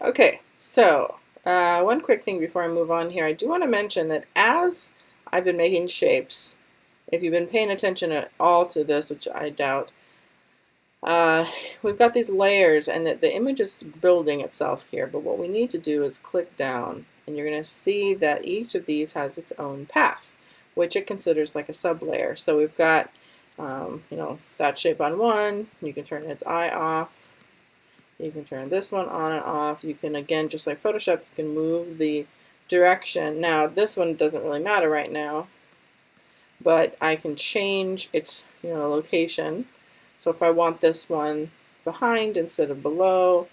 Okay, so one quick thing before I move on here. I do want to mention that as I've been making shapes, if you've been paying attention at all to this, which I doubt, we've got these layers and the image is building itself here, but what we need to do is click down and you're going to see that each of these has its own path, which it considers like a sublayer. So we've got that shape on one, you can turn its eye off, you can turn this one on and off, you can, again, just like Photoshop, you can move the direction. Now this one doesn't really matter right now, but I can change its location. So if I want this one behind instead of below,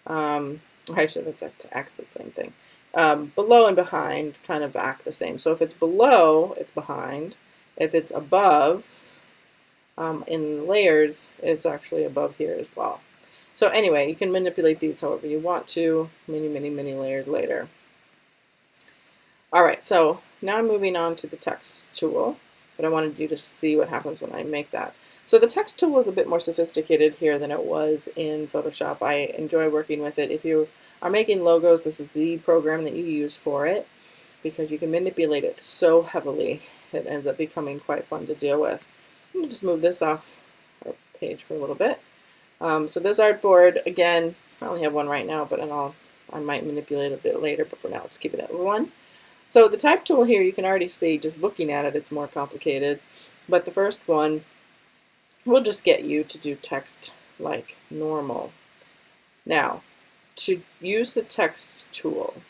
actually that's the same thing. Below and behind kind of act the same. So if it's below, it's behind. If it's above, in layers, it's actually above here as well. So anyway, you can manipulate these however you want to, many layers later. All right, so now I'm moving on to the text tool, but I wanted you to see what happens when I make that. So the text tool is a bit more sophisticated here than it was in Photoshop. I enjoy working with it. If you are making logos, this is the program that you use for it because you can manipulate it so heavily. It ends up becoming quite fun to deal with. Let me just move this off our page for a little bit. So this artboard, again, I only have one right now, but I might manipulate it a bit later, but for now let's keep it at one. So the type tool here, you can already see, just looking at it, it's more complicated. But the first one will just get you to do text like normal. Now, to use the text tool,